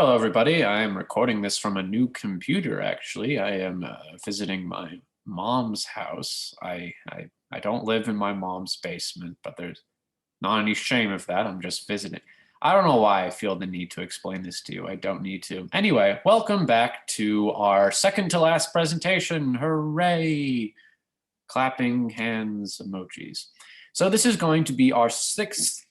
Hello, everybody. I am recording this from a new computer, actually. I am visiting my mom's house. I don't live in my mom's basement, but there's not any shame of that. I'm just visiting. I don't know why I feel the need to explain this to you. I don't need to. Anyway, welcome back to our second to last presentation. Hooray! Clapping hands emojis. So this is going to be our sixth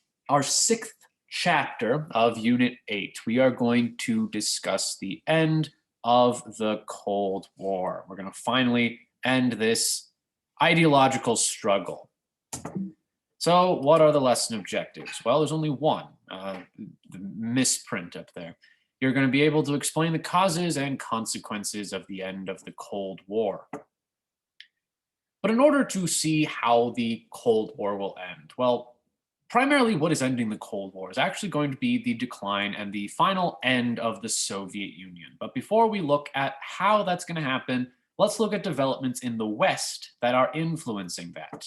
chapter of Unit 8. We are going to discuss the end of the Cold War. We're going to finally end this ideological struggle. So what are the lesson objectives? Well, there's only one, the misprint up there. You're going to be able to explain the causes and consequences of the end of the Cold War. But in order to see how the Cold War will end, well, primarily what is ending the Cold War is actually going to be the decline and the final end of the Soviet Union. But before we look at how that's going to happen, let's look at developments in the West that are influencing that.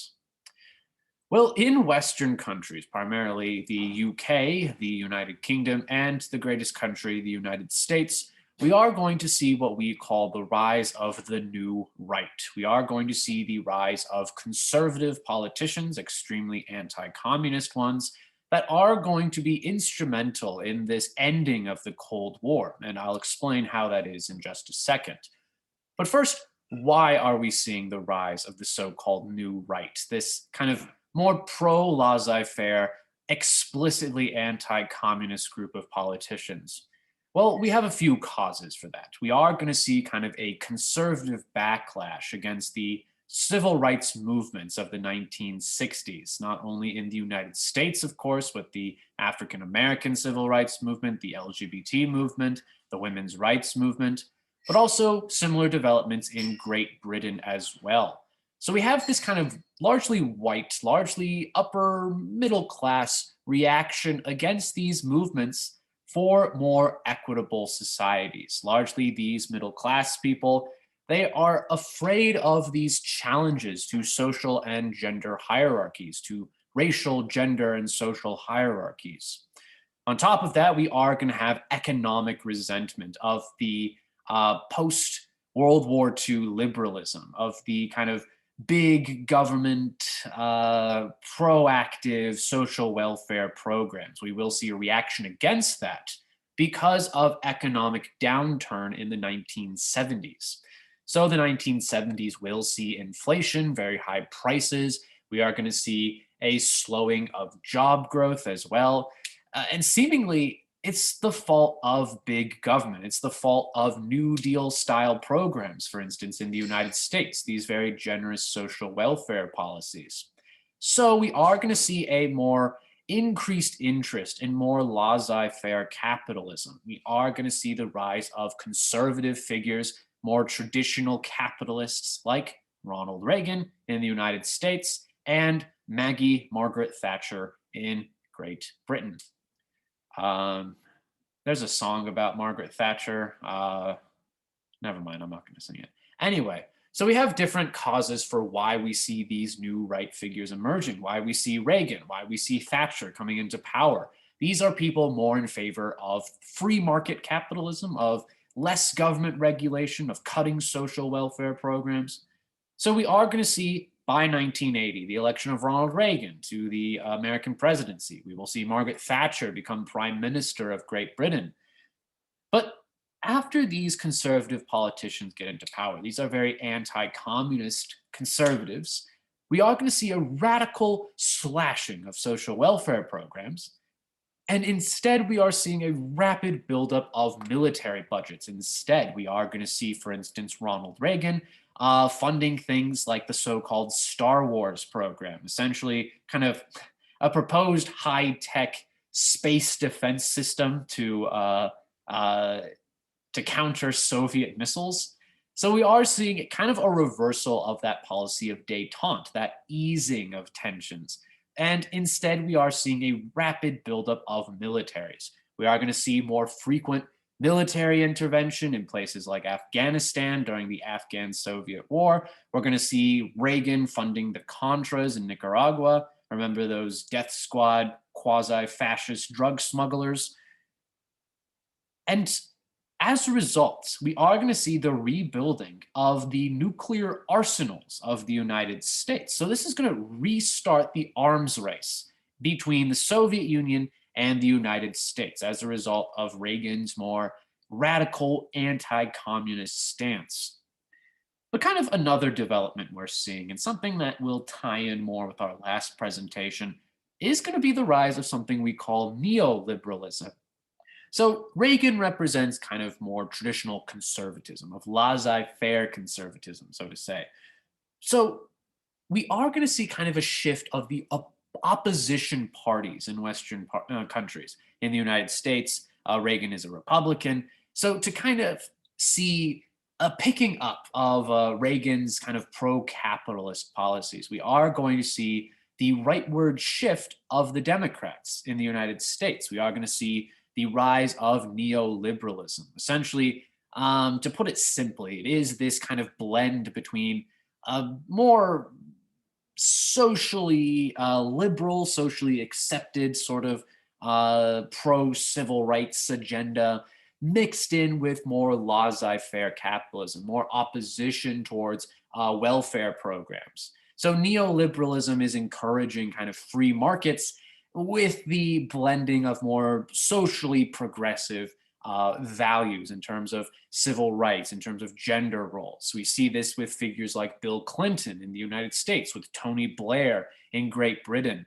Well, in Western countries, primarily the UK, the United Kingdom, and the greatest country, the United States, we are going to see what we call the rise of the new right. We are going to see the rise of conservative politicians, extremely anti-communist ones, that are going to be instrumental in this ending of the Cold War. And I'll explain how that is in just a second. But first, why are we seeing the rise of the so-called new right? This kind of more pro-laissez-faire, explicitly anti-communist group of politicians. Well, we have a few causes for that. We are going to see kind of a conservative backlash against the civil rights movements of the 1960s, not only in the United States, of course, with the African American civil rights movement, the LGBT movement, the women's rights movement, but also similar developments in Great Britain as well. So we have this kind of largely white, largely upper middle class reaction against these movements for more equitable societies. Largely these middle class people, they are afraid of these challenges to social and gender hierarchies, to racial, gender, and social hierarchies. On top of that, we are going to have economic resentment of the post-World War II liberalism, of the kind of big government, proactive social welfare programs. We will see a reaction against that because of economic downturn in the 1970s. So the 1970s will see inflation, very high prices. We are going to see a slowing of job growth as well. And seemingly, it's the fault of big government. It's the fault of New Deal style programs, for instance, in the United States, these very generous social welfare policies. So we are going to see a more increased interest in more laissez-faire capitalism. We are going to see the rise of conservative figures, more traditional capitalists like Ronald Reagan in the United States and Margaret Thatcher in Great Britain. There's a song about Margaret Thatcher. Never mind, I'm not going to sing it. Anyway, so we have different causes for why we see these new right figures emerging, why we see Reagan, why we see Thatcher coming into power. These are people more in favor of free market capitalism, of less government regulation, of cutting social welfare programs. So we are going to see by 1980, the election of Ronald Reagan to the American presidency. We will see Margaret Thatcher become Prime Minister of Great Britain. But after these conservative politicians get into power, these are very anti-communist conservatives, we are going to see a radical slashing of social welfare programs. And instead, we are seeing a rapid buildup of military budgets. Instead, we are going to see, for instance, Ronald Reagan funding things like the so-called Star Wars program, essentially kind of a proposed high-tech space defense system to counter Soviet missiles. So we are seeing kind of a reversal of that policy of détente, that easing of tensions. And instead, we are seeing a rapid buildup of militaries. We are going to see more frequent military intervention in places like Afghanistan during the Afghan-Soviet War. We're going to see Reagan funding the Contras in Nicaragua. Remember those death squad quasi-fascist drug smugglers? And as a result, we are going to see the rebuilding of the nuclear arsenals of the United States. So, this is going to restart the arms race between the Soviet Union and the United States as a result of Reagan's more radical anti communist stance. But kind of another development we're seeing, and something that will tie in more with our last presentation, is going to be the rise of something we call neoliberalism. So Reagan represents kind of more traditional conservatism, of laissez-faire conservatism, so to say. So we are going to see kind of a shift of the opposition parties in Western countries. In the United States, Reagan is a Republican. So to kind of see a picking up of Reagan's kind of pro-capitalist policies, we are going to see the rightward shift of the Democrats in the United States. We are going to see the rise of neoliberalism. Essentially, to put it simply, it is this kind of blend between a more socially liberal, socially accepted sort of pro civil rights agenda mixed in with more laissez faire capitalism, more opposition towards welfare programs. So neoliberalism is encouraging kind of free markets with the blending of more socially progressive values in terms of civil rights, in terms of gender roles. We see this with figures like Bill Clinton in the United States, with Tony Blair in Great Britain.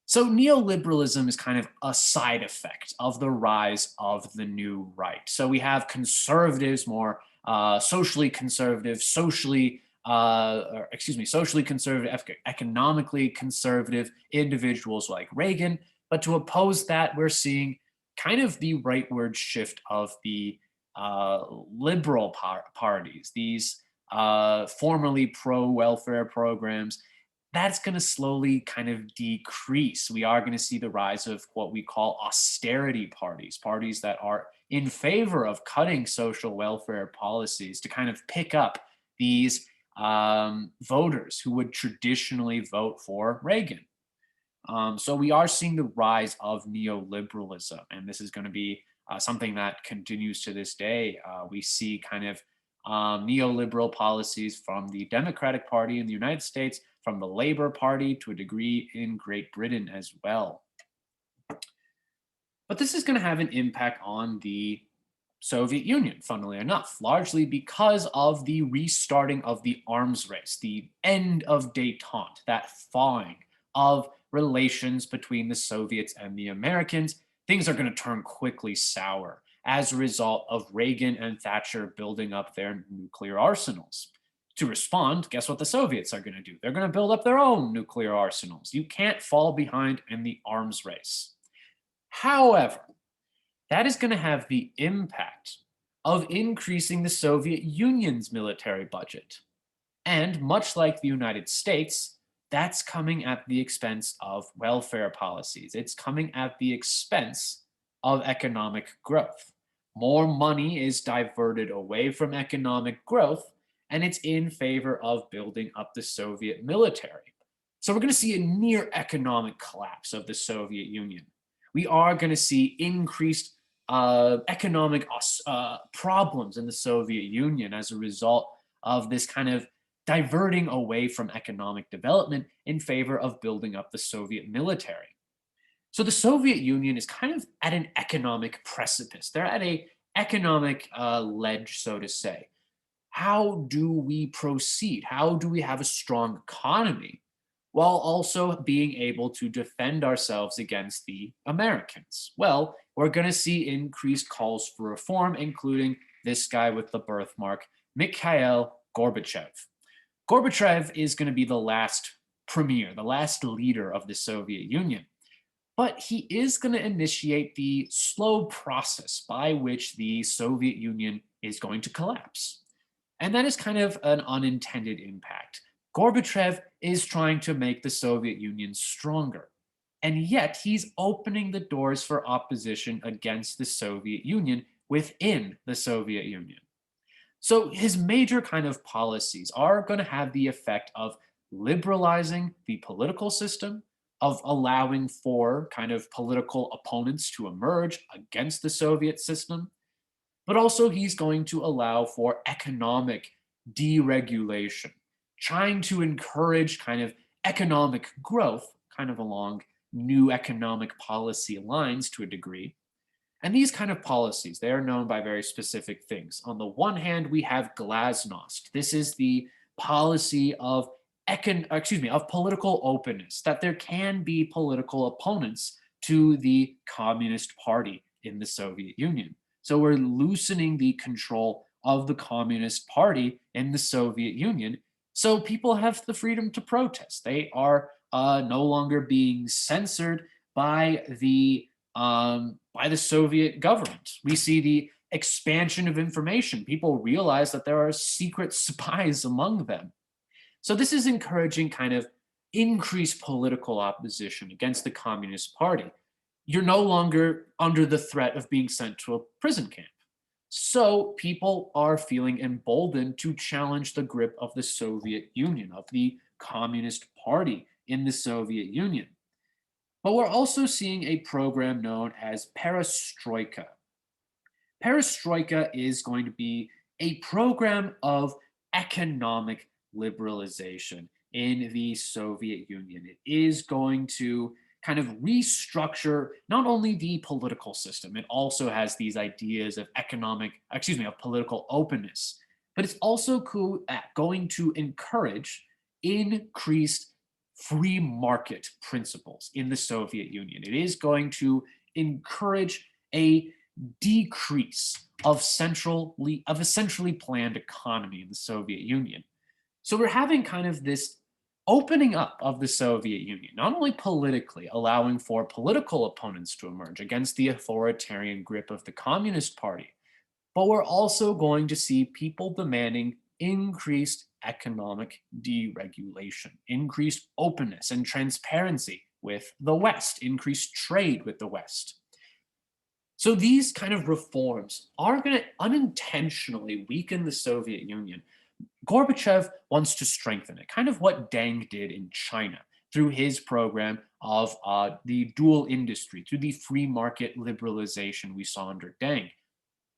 So neoliberalism is kind of a side effect of the rise of the new right. So we have conservatives, more socially conservative, socially conservative, economically conservative individuals like Reagan. But to oppose that, we're seeing kind of the rightward shift of the liberal parties, these formerly pro welfare programs. That's going to slowly kind of decrease. We are going to see the rise of what we call austerity parties, parties that are in favor of cutting social welfare policies to kind of pick up these voters who would traditionally vote for Reagan. So we are seeing the rise of neoliberalism, and this is going to be something that continues to this day. We see kind of neoliberal policies from the Democratic Party in the United States, from the Labour Party to a degree in Great Britain as well. But this is going to have an impact on the Soviet Union, funnily enough, largely because of the restarting of the arms race, the end of détente, that thawing of relations between the Soviets and the Americans. Things are going to turn quickly sour as a result of Reagan and Thatcher building up their nuclear arsenals. To respond, guess what the Soviets are going to do? They're going to build up their own nuclear arsenals. You can't fall behind in the arms race. However, that is going to have the impact of increasing the Soviet Union's military budget. And much like the United States, that's coming at the expense of welfare policies. It's coming at the expense of economic growth. More money is diverted away from economic growth, and it's in favor of building up the Soviet military. So we're going to see a near economic collapse of the Soviet Union. We are going to see increased economic problems in the Soviet Union as a result of this kind of diverting away from economic development in favor of building up the Soviet military. So the Soviet Union is kind of at an economic precipice. They're at a economic ledge, so to say. How do we proceed? How do we have a strong economy while also being able to defend ourselves against the Americans? Well, we're going to see increased calls for reform, including this guy with the birthmark, Mikhail Gorbachev. Gorbachev is going to be the last premier, the last leader of the Soviet Union. But he is going to initiate the slow process by which the Soviet Union is going to collapse. And that is kind of an unintended impact. Gorbachev is trying to make the Soviet Union stronger. And yet he's opening the doors for opposition against the Soviet Union within the Soviet Union. So his major kind of policies are going to have the effect of liberalizing the political system, of allowing for kind of political opponents to emerge against the Soviet system, but also he's going to allow for economic deregulation, trying to encourage kind of economic growth, kind of along new economic policy lines to a degree. And these kind of policies, they are known by very specific things. On the one hand, we have glasnost. This is the policy of of political openness, that there can be political opponents to the Communist Party in the Soviet Union. So we're loosening the control of the Communist Party in the Soviet Union. So people have the freedom to protest. They are no longer being censored by the Soviet government. We see the expansion of information. People realize that there are secret spies among them. So this is encouraging kind of increased political opposition against the Communist Party. You're no longer under the threat of being sent to a prison camp. So people are feeling emboldened to challenge the grip of the Soviet Union, of the Communist Party in the Soviet Union. But we're also seeing a program known as perestroika. Perestroika is going to be a program of economic liberalization in the Soviet Union. It is going to kind of restructure not only the political system, it also has these ideas of of political openness, but it's also going to encourage increased free market principles in the Soviet Union. It is going to encourage a decrease of a centrally planned economy in the Soviet Union. So we're having kind of this opening up of the Soviet Union, not only politically, allowing for political opponents to emerge against the authoritarian grip of the Communist Party, but we're also going to see people demanding increased economic deregulation, increased openness and transparency with the West, increased trade with the West. So these kind of reforms are going to unintentionally weaken the Soviet Union. Gorbachev wants to strengthen it, kind of what Deng did in China through his program of the dual industry, through the free market liberalization we saw under Deng.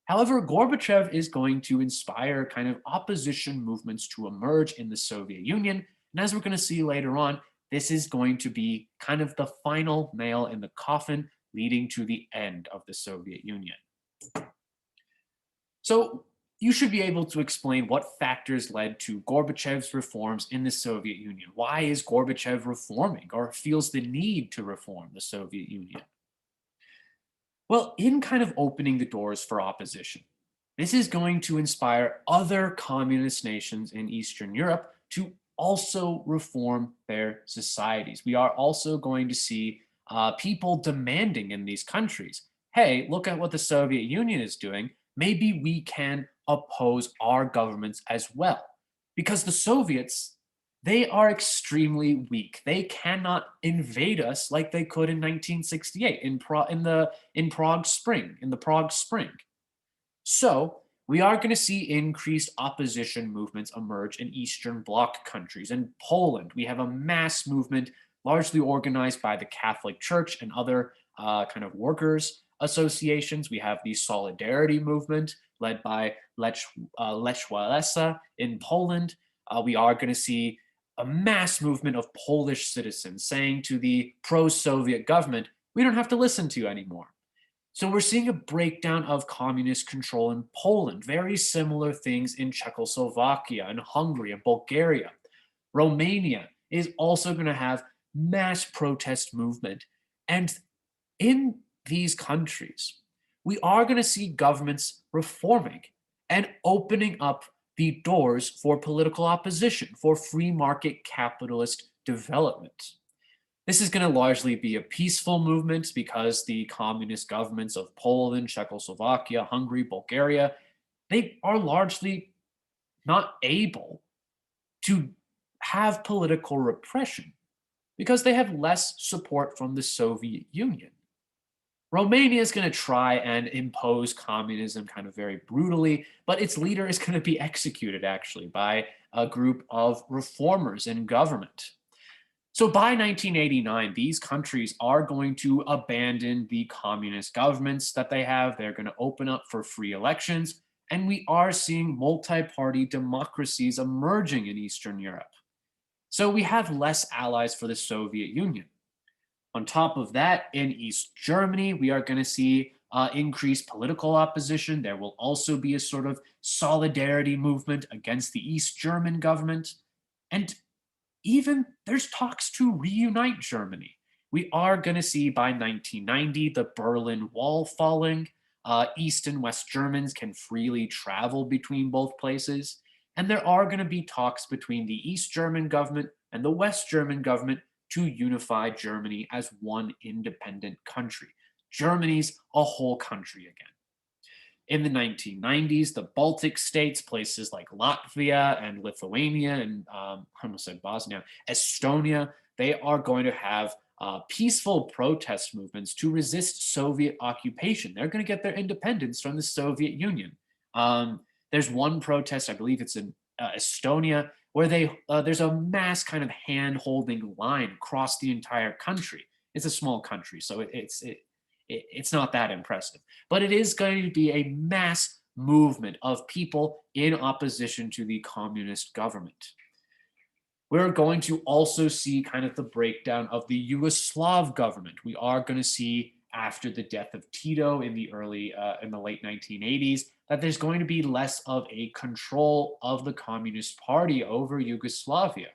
However, Gorbachev is going to inspire kind of opposition movements to emerge in the Soviet Union. And as we're going to see later on, this is going to be kind of the final nail in the coffin leading to the end of the Soviet Union. So you should be able to explain what factors led to Gorbachev's reforms in the Soviet Union. Why is Gorbachev reforming or feels the need to reform the Soviet Union? Well, in kind of opening the doors for opposition, this is going to inspire other communist nations in Eastern Europe to also reform their societies. We are also going to see people demanding in these countries, hey, look at what the Soviet Union is doing. Maybe we can oppose our governments as well. Because the Soviets, they are extremely weak. They cannot invade us like they could in 1968 in Prague Spring. So we are going to see increased opposition movements emerge in Eastern Bloc countries. In Poland, we have a mass movement largely organized by the Catholic Church and other kind of workers associations. We have the Solidarity movement led by Lech Walesa in Poland. We are going to see a mass movement of Polish citizens saying to the pro-Soviet government, we don't have to listen to you anymore. So we're seeing a breakdown of communist control in Poland, very similar things in Czechoslovakia and Hungary and Bulgaria. Romania is also going to have mass protest movement. And in these countries, we are going to see governments reforming and opening up the doors for political opposition, for free market capitalist development. This is going to largely be a peaceful movement because the communist governments of Poland, Czechoslovakia, Hungary, Bulgaria, they are largely not able to have political repression because they have less support from the Soviet Union. Romania is going to try and impose communism kind of very brutally, but its leader is going to be executed actually by a group of reformers in government. So by 1989, these countries are going to abandon the communist governments that they have. They're going to open up for free elections. And we are seeing multi party democracies emerging in Eastern Europe. So we have less allies for the Soviet Union. On top of that, in East Germany, we are going to see increased political opposition. There will also be a sort of solidarity movement against the East German government. And even there's talks to reunite Germany. We are going to see by 1990 the Berlin Wall falling. East and West Germans can freely travel between both places. And there are going to be talks between the East German government and the West German government to unify Germany as one independent country. Germany's a whole country again. In the 1990s, the Baltic states, places like Latvia and Lithuania, and I almost said Bosnia, Estonia, they are going to have peaceful protest movements to resist Soviet occupation. They're going to get their independence from the Soviet Union. There's one protest, I believe it's in Estonia, where there's a mass kind of hand-holding line across the entire country. It's a small country, so it's not that impressive. But it is going to be a mass movement of people in opposition to the communist government. We're going to also see kind of the breakdown of the Yugoslav government. We are going to see after the death of Tito in in the late 1980s that there's going to be less of a control of the Communist Party over Yugoslavia.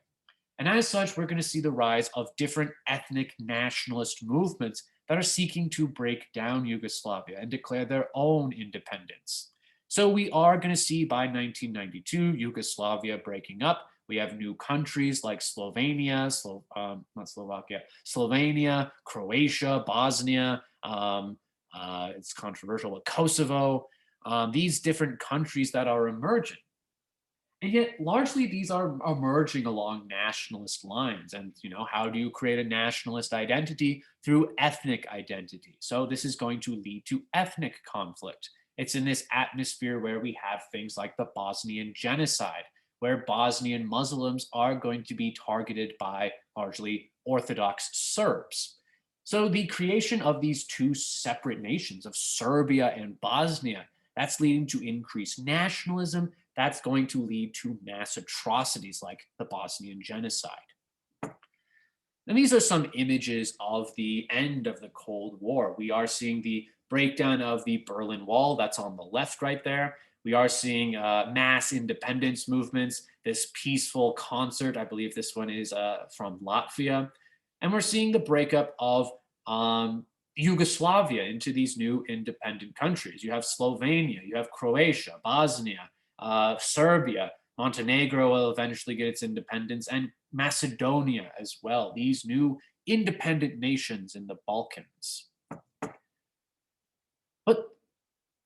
And as such, we're going to see the rise of different ethnic nationalist movements that are seeking to break down Yugoslavia and declare their own independence. So we are going to see by 1992 Yugoslavia breaking up. We have new countries like Slovenia, not Slovakia, Slovenia, Croatia, Bosnia. It's controversial, but Kosovo. These different countries that are emerging. And yet, largely, these are emerging along nationalist lines. And, how do you create a nationalist identity? Through ethnic identity. So this is going to lead to ethnic conflict. It's in this atmosphere where we have things like the Bosnian genocide, where Bosnian Muslims are going to be targeted by largely Orthodox Serbs. So the creation of these two separate nations of Serbia and Bosnia, that's leading to increased nationalism. That's going to lead to mass atrocities like the Bosnian genocide. And these are some images of the end of the Cold War. We are seeing the breakdown of the Berlin Wall. That's on the left right there. We are seeing mass independence movements, this peaceful concert. I believe this one is from Latvia. And we're seeing the breakup of Yugoslavia into these new independent countries. You have Slovenia, you have Croatia, Bosnia, Serbia, Montenegro will eventually get its independence, and Macedonia as well. These new independent nations in the Balkans. But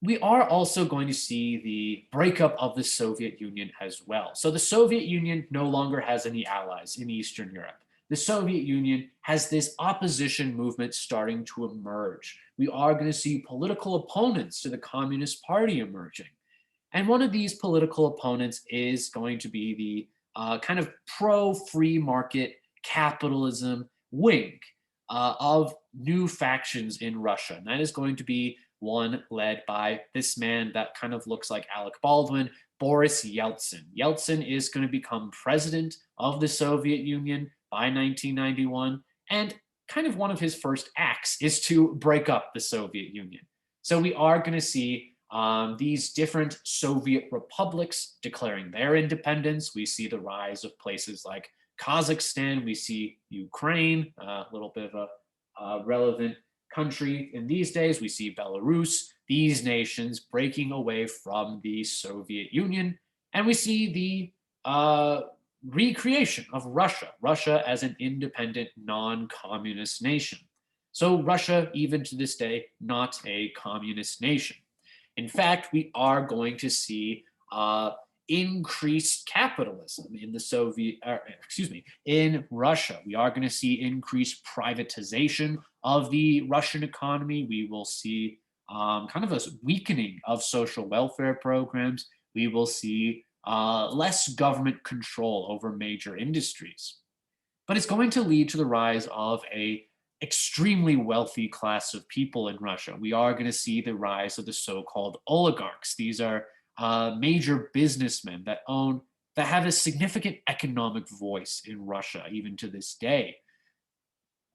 we are also going to see the breakup of the Soviet Union as well. So the Soviet Union no longer has any allies in Eastern Europe. The Soviet Union has this opposition movement starting to emerge. We are going to see political opponents to the Communist Party emerging. And one of these political opponents is going to be the kind of pro-free market capitalism wing of new factions in Russia. And that is going to be one led by this man that kind of looks like Alec Baldwin, Boris Yeltsin. Yeltsin is going to become president of the Soviet Union by 1991. And kind of one of his first acts is to break up the Soviet Union. So we are going to see these different Soviet republics declaring their independence. We see the rise of places like Kazakhstan. We see Ukraine, a little bit of a relevant country in these days. We see Belarus, these nations breaking away from the Soviet Union. And we see the recreation of Russia as an independent, non-communist nation. So Russia, even to this day, not a communist nation. In fact, we are going to see increased capitalism in in Russia. We are going to see increased privatization of the Russian economy. We will see kind of a weakening of social welfare programs. We will see less government control over major industries. but it's going to lead to the rise of a extremely wealthy class of people in Russia. We are going to see the rise of the so-called oligarchs. These are major businessmen that have a significant economic voice in Russia, even to this day.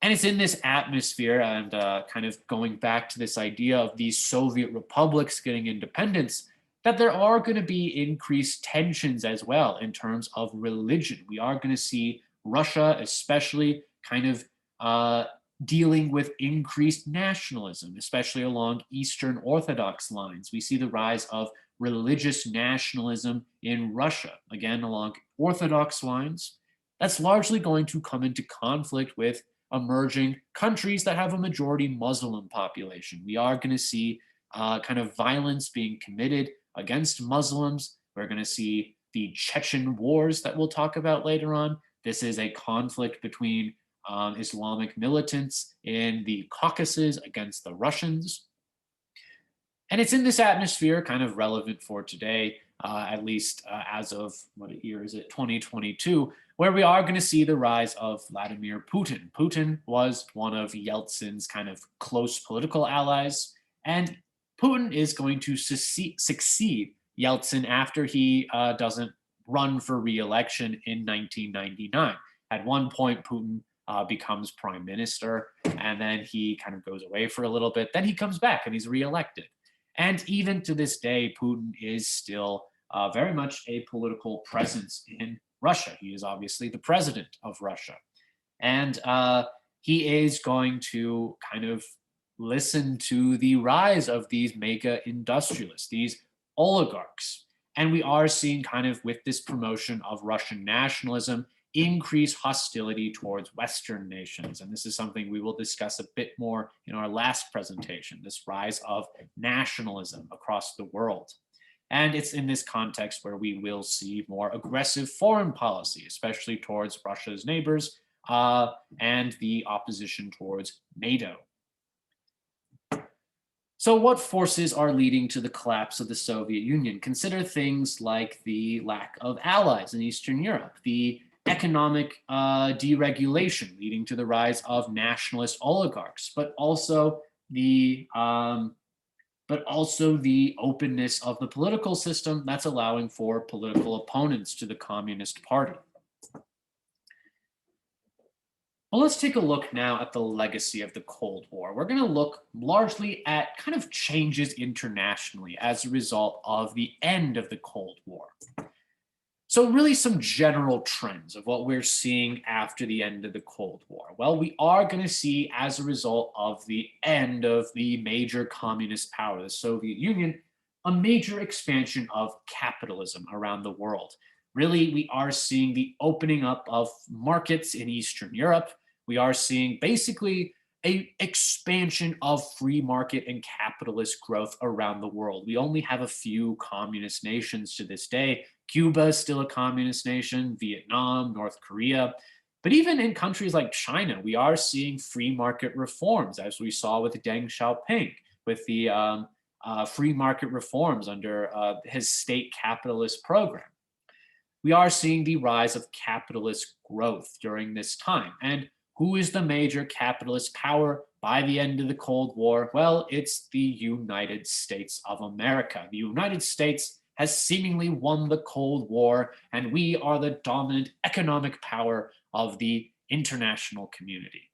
And it's in this atmosphere, and kind of going back to this idea of these Soviet republics getting independence, that there are going to be increased tensions as well in terms of religion. We are going to see Russia, especially, kind of uh, dealing with increased nationalism, especially along Eastern Orthodox lines. We see the rise of religious nationalism in Russia, again, along Orthodox lines. That's largely going to come into conflict with emerging countries that have a majority Muslim population. We are going to see kind of violence being committed against Muslims. We're going to see the Chechen wars that we'll talk about later on. This is a conflict between Islamic militants in the Caucasus against the Russians. And it's in this atmosphere, kind of relevant for today, at least as of what year is it, 2022, where we are going to see the rise of Vladimir Putin. Putin was one of Yeltsin's kind of close political allies, and Putin is going to succeed Yeltsin after he doesn't run for re-election in 1999. At one point, Putin becomes prime minister, and then he kind of goes away for a little bit. Then he comes back and he's re-elected. And even to this day, Putin is still very much a political presence in Russia. He is obviously the president of Russia. And he is going to kind of listen to the rise of these mega industrialists, these oligarchs. And we are seeing, kind of with this promotion of Russian nationalism, increase hostility towards Western nations. And this is something we will discuss a bit more in our last presentation, this rise of nationalism across the world. And it's in this context where we will see more aggressive foreign policy, especially towards Russia's neighbors and the opposition towards NATO. So what forces are leading to the collapse of the Soviet Union? Consider things like the lack of allies in Eastern Europe, the economic deregulation leading to the rise of nationalist oligarchs, but also the openness of the political system that's allowing for political opponents to the Communist Party. Well, let's take a look now at the legacy of the Cold War. We're going to look largely at kind of changes internationally as a result of the end of the Cold War. So really some general trends of what we're seeing after the end of the Cold War. Well, we are going to see, as a result of the end of the major communist power, the Soviet Union, a major expansion of capitalism around the world. Really, we are seeing the opening up of markets in Eastern Europe. We are seeing basically an expansion of free market and capitalist growth around the world. We only have a few communist nations to this day. Cuba is still a communist nation, Vietnam, North Korea. But even in countries like China, we are seeing free market reforms, as we saw with Deng Xiaoping, with the free market reforms under his state capitalist program. We are seeing the rise of capitalist growth during this time. And who is the major capitalist power by the end of the Cold War? Well, it's the United States of America. The United States has seemingly won the Cold War, and we are the dominant economic power of the international community.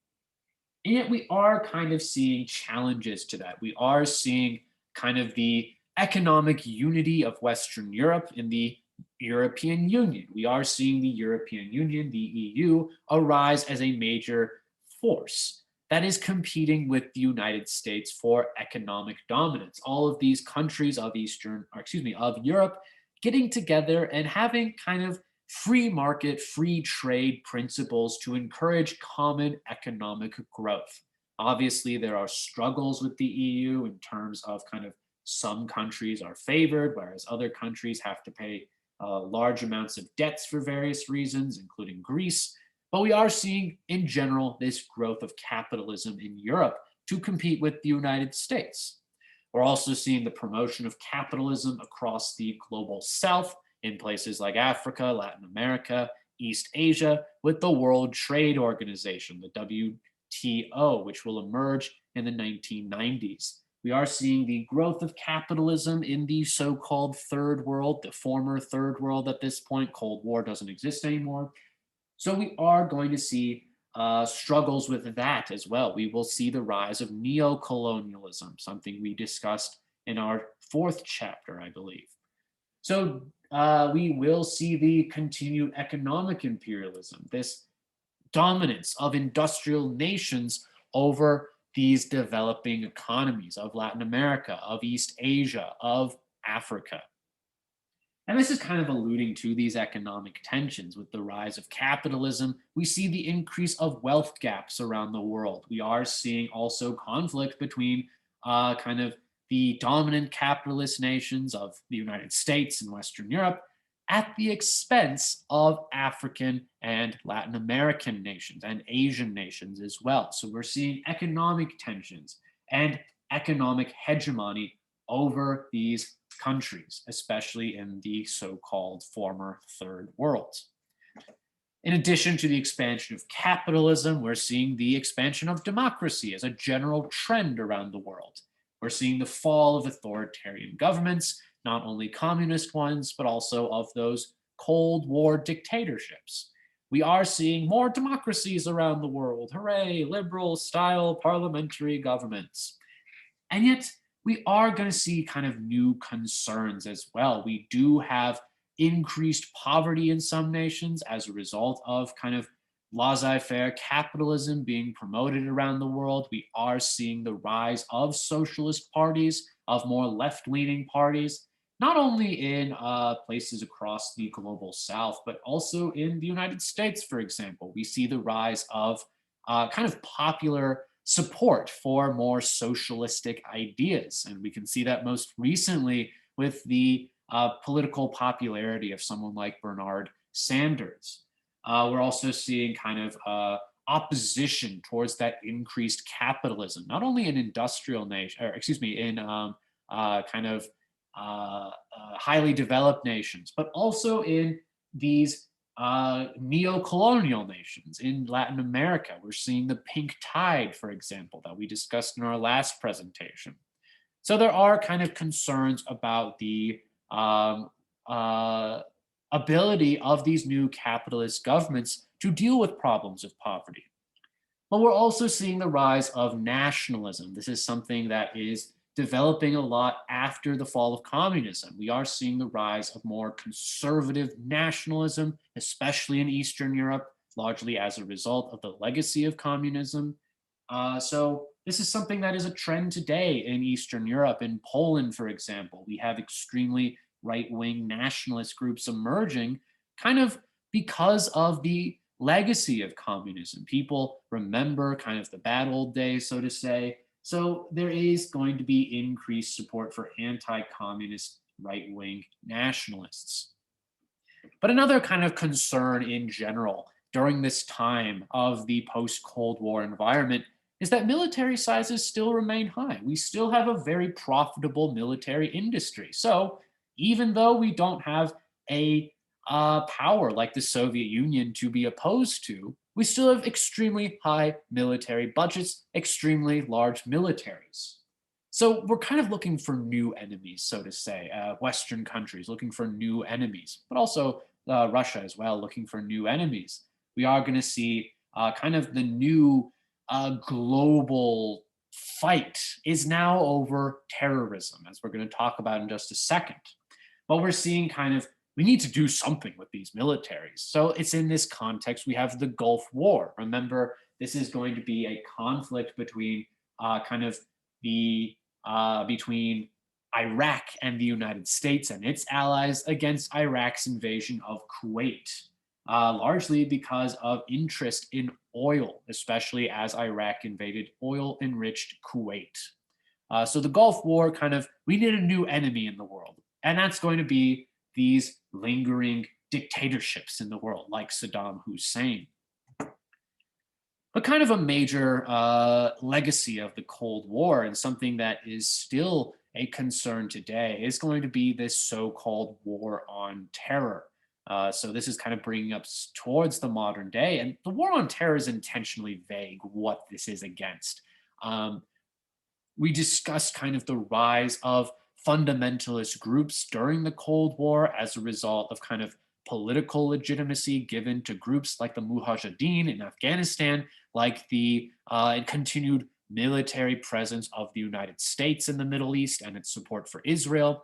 And yet we are kind of seeing challenges to that. We are seeing kind of the economic unity of Western Europe in the European Union. We are seeing the European Union, the EU, arise as a major force that is competing with the United States for economic dominance. All of these countries of of Europe getting together and having kind of free market, free trade principles to encourage common economic growth. Obviously, there are struggles with the EU in terms of kind of some countries are favored, whereas other countries have to pay large amounts of debts for various reasons, including Greece. But we are seeing, in general, this growth of capitalism in Europe to compete with the United States. We're also seeing the promotion of capitalism across the global south in places like Africa, Latin America, East Asia with the World Trade Organization, the WTO, which will emerge in the 1990s. We are seeing the growth of capitalism in the so called third world, the former third world at this point. Cold War doesn't exist anymore. So we are going to see struggles with that as well. We will see the rise of neocolonialism, something we discussed in our fourth chapter, I believe. So we will see the continued economic imperialism, this dominance of industrial nations over these developing economies of Latin America, of East Asia, of Africa. And this is kind of alluding to these economic tensions with the rise of capitalism. We see the increase of wealth gaps around the world. We are seeing also conflict between kind of the dominant capitalist nations of the United States and Western Europe at the expense of African and Latin American nations and Asian nations as well. So we're seeing economic tensions and economic hegemony over these countries, especially in the so-called former third world. In addition to the expansion of capitalism, we're seeing the expansion of democracy as a general trend around the world. We're seeing the fall of authoritarian governments, not only communist ones, but also of those Cold War dictatorships. We are seeing more democracies around the world. Hooray, liberal style parliamentary governments. And yet, we are going to see kind of new concerns as well. We do have increased poverty in some nations as a result of kind of laissez-faire capitalism being promoted around the world. We are seeing the rise of socialist parties, of more left-leaning parties, not only in places across the global south, but also in the United States, for example. We see the rise of kind of popular support for more socialistic ideas. And we can see that most recently with the political popularity of someone like Bernard Sanders. We're also seeing kind of opposition towards that increased capitalism, not only in industrial nation, or excuse me, in kind of highly developed nations, but also in these neo-colonial nations in Latin America. We're seeing the pink tide, for example, that we discussed in our last presentation. So there are kind of concerns about the ability of these new capitalist governments to deal with problems of poverty. But we're also seeing the rise of nationalism. This is something that is developing a lot after the fall of communism. We are seeing the rise of more conservative nationalism, especially in Eastern Europe, largely as a result of the legacy of communism. So this is something that is a trend today in Eastern Europe. In Poland, for example, we have extremely right-wing nationalist groups emerging kind of because of the legacy of communism. People remember kind of the bad old days, so to say. So there is going to be increased support for anti-communist right-wing nationalists. But another kind of concern in general during this time of the post-Cold War environment is that military sizes still remain high. We still have a very profitable military industry. So even though we don't have a power like the Soviet Union to be opposed to, we still have extremely high military budgets, extremely large militaries. So we're kind of looking for new enemies, so to say, Western countries looking for new enemies, but also Russia as well looking for new enemies. We are going to see kind of the new global fight is now over terrorism, as we're going to talk about in just a second. But we're seeing kind of we need to do something with these militaries. So it's in this context we have the Gulf War. Remember, this is going to be a conflict between kind of the between Iraq and the United States and its allies against Iraq's invasion of Kuwait, largely because of interest in oil, especially as Iraq invaded oil-enriched Kuwait. So the Gulf War kind of, we need a new enemy in the world, and that's going to be these lingering dictatorships in the world, like Saddam Hussein. But kind of a major legacy of the Cold War and something that is still a concern today is going to be this so-called war on terror. So this is kind of bringing us towards the modern day. And the war on terror is intentionally vague what this is against. Um, we discussed kind of the rise of fundamentalist groups during the Cold War as a result of kind of political legitimacy given to groups like the Mujahideen in Afghanistan, like the continued military presence of the United States in the Middle East and its support for Israel.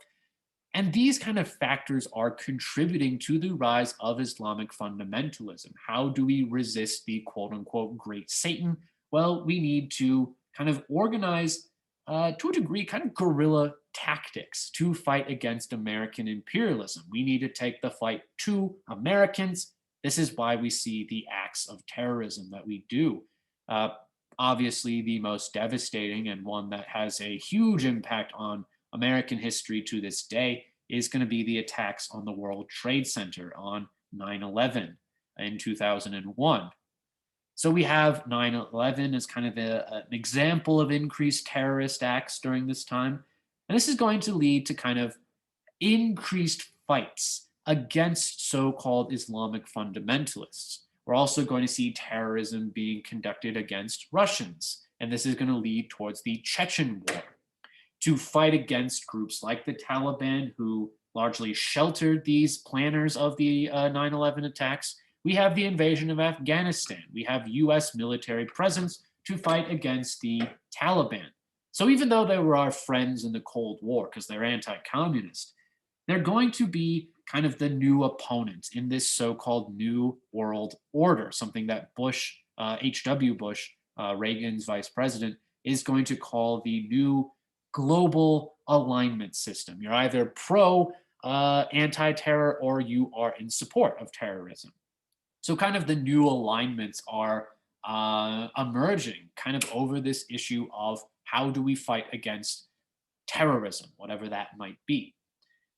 And these kind of factors are contributing to the rise of Islamic fundamentalism. How do we resist the quote unquote great Satan? Well, we need to kind of organize, to a degree, kind of guerrilla tactics to fight against American imperialism. We need to take the fight to Americans. This is why we see the acts of terrorism that we do. Uh, Obviously, the most devastating and one that has a huge impact on American history to this day is going to be the attacks on the World Trade Center on 9/11 in 2001. So we have 9/11 as kind of an example of increased terrorist acts during this time. And this is going to lead to kind of increased fights against so called Islamic fundamentalists. We're also going to see terrorism being conducted against Russians. And this is going to lead towards the Chechen War to fight against groups like the Taliban, who largely sheltered these planners of the 9/11 attacks. We have the invasion of Afghanistan. We have US military presence to fight against the Taliban. So even though they were our friends in the Cold War because they're anti communist, they're going to be kind of the new opponents in this so-called new world order, something that Bush, H.W. Bush, Reagan's vice president, is going to call the new global alignment system. You're either pro anti-terror or you are in support of terrorism. So kind of the new alignments are emerging kind of over this issue of how do we fight against terrorism, whatever that might be.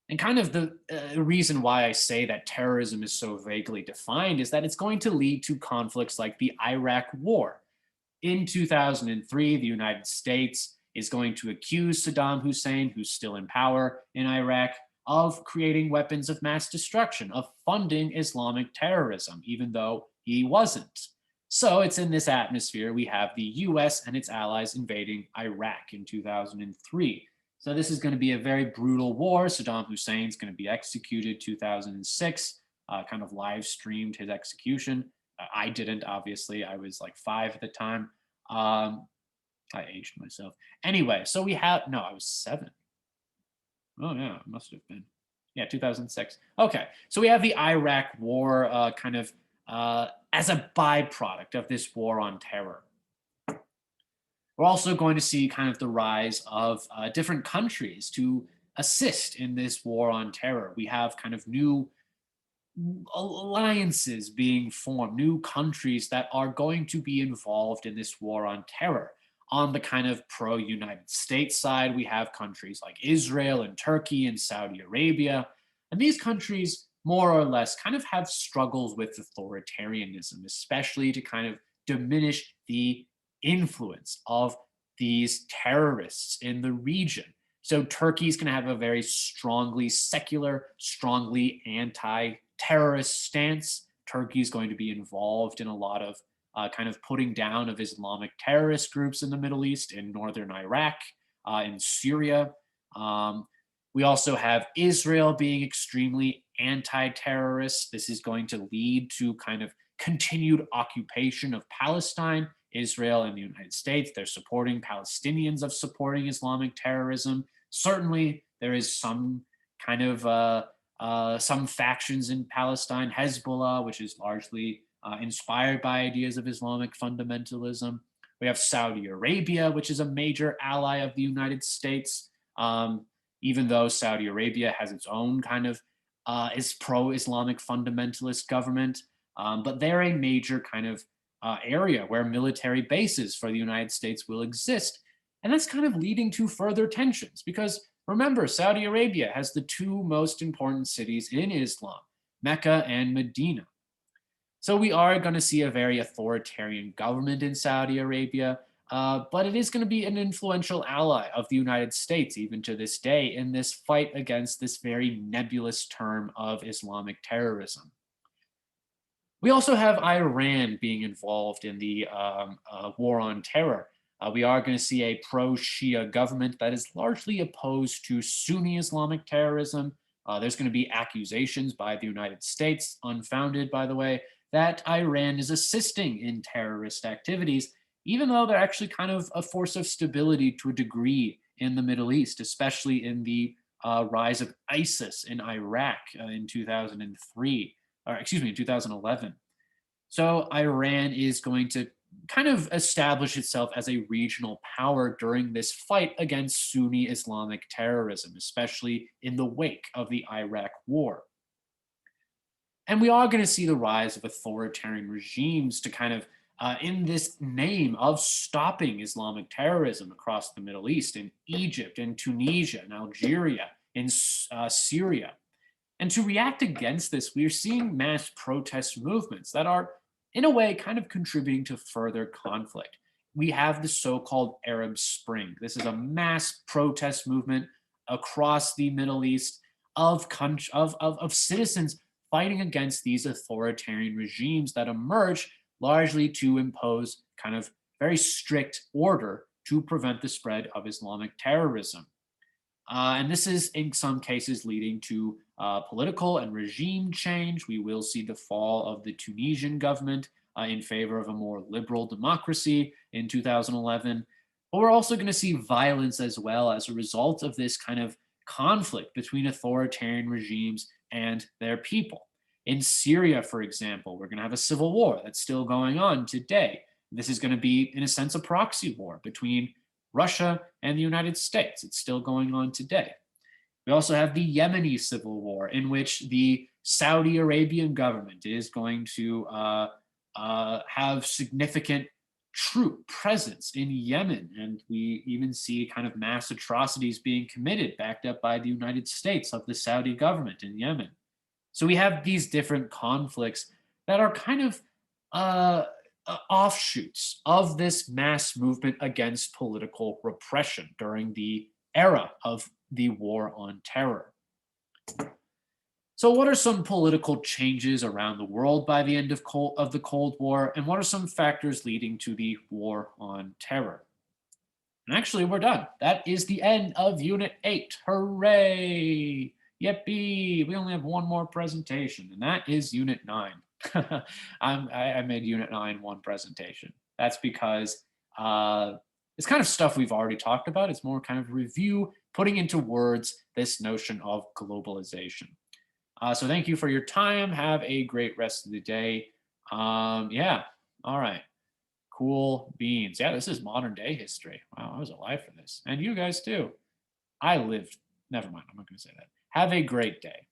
And kind of the reason why I say that terrorism is so vaguely defined is that it's going to lead to conflicts like the Iraq War. In 2003, the United States is going to accuse Saddam Hussein, who's still in power in Iraq, of creating weapons of mass destruction, of funding Islamic terrorism, even though he wasn't. So it's in this atmosphere we have the US and its allies invading Iraq in 2003. So this is going to be a very brutal war. Saddam Hussein's going to be executed 2006, kind of live streamed his execution. I didn't, obviously. I was like 5 at the time. I aged myself. Anyway, so we have, no, I was 7. Oh, yeah, it must have been. Yeah, 2006. Okay, so we have the Iraq war kind of as a byproduct of this war on terror. We're also going to see kind of the rise of different countries to assist in this war on terror. We have kind of new alliances being formed, new countries that are going to be involved in this war on terror. On the kind of pro United States side, we have countries like Israel and Turkey and Saudi Arabia. And these countries, more or less, kind of have struggles with authoritarianism, especially to kind of diminish the influence of these terrorists in the region. So Turkey's going to have a very strongly secular, strongly anti-terrorist stance. Turkey's going to be involved in a lot of kind of putting down of Islamic terrorist groups in the Middle East, in northern Iraq, in Syria. We also have Israel being extremely anti-terrorist. This is going to lead to kind of continued occupation of Palestine. Israel and the United States, they're supporting Palestinians of supporting Islamic terrorism. Certainly, there is some kind of some factions in Palestine, Hezbollah, which is largely inspired by ideas of Islamic fundamentalism. We have Saudi Arabia, which is a major ally of the United States, even though Saudi Arabia has its own kind of is pro-Islamic fundamentalist government, but they're a major kind of area where military bases for the United States will exist. And that's kind of leading to further tensions because remember, Saudi Arabia has the 2 most important cities in Islam, Mecca and Medina. So we are going to see a very authoritarian government in Saudi Arabia. but it is going to be an influential ally of the United States, even to this day, in this fight against this very nebulous term of Islamic terrorism. We also have Iran being involved in the war on terror. We are going to see a pro Shia government that is largely opposed to Sunni Islamic terrorism. There's going to be accusations by the United States, unfounded, by the way, that Iran is assisting in terrorist activities, even though they're actually kind of a force of stability to a degree in the Middle East, especially in the rise of ISIS in Iraq in 2003, or excuse me, in 2011. So Iran is going to kind of establish itself as a regional power during this fight against Sunni Islamic terrorism, especially in the wake of the Iraq War. And we are going to see the rise of authoritarian regimes to kind of, in this name of stopping Islamic terrorism across the Middle East, in Egypt, in Tunisia, in Algeria, in Syria. And to react against this, we are seeing mass protest movements that are, in a way, kind of contributing to further conflict. We have the so called Arab Spring. This is a mass protest movement across the Middle East of citizens fighting against these authoritarian regimes that emerge largely to impose kind of very strict order to prevent the spread of Islamic terrorism. And this is, in some cases, leading to political and regime change. We will see the fall of the Tunisian government in favor of a more liberal democracy in 2011. But we're also going to see violence as well as a result of this kind of conflict between authoritarian regimes and their people. In Syria, for example, we're going to have a civil war that's still going on today. This is going to be, in a sense, a proxy war between Russia and the United States. It's still going on today. We also have the Yemeni civil war, in which the Saudi Arabian government is going to have significant troop presence in Yemen. And we even see kind of mass atrocities being committed, backed up by the United States of the Saudi government in Yemen. So we have these different conflicts that are kind of offshoots of this mass movement against political repression during the era of the war on terror. So, what are some political changes around the world by the end of the Cold War, and what are some factors leading to the war on terror? And actually, we're done. That is the end of Unit 8. Hooray! Yippee! We only have one more presentation, and that is Unit 9. I made Unit 9 one presentation. That's because it's kind of stuff we've already talked about. It's more kind of review, putting into words this notion of globalization. So thank you for your time. Have a great rest of the day. Yeah, all right. Cool beans. Yeah, this is modern day history. Wow, I was alive for this. And you guys too. I lived. Never mind. I'm not going to say that. Have a great day.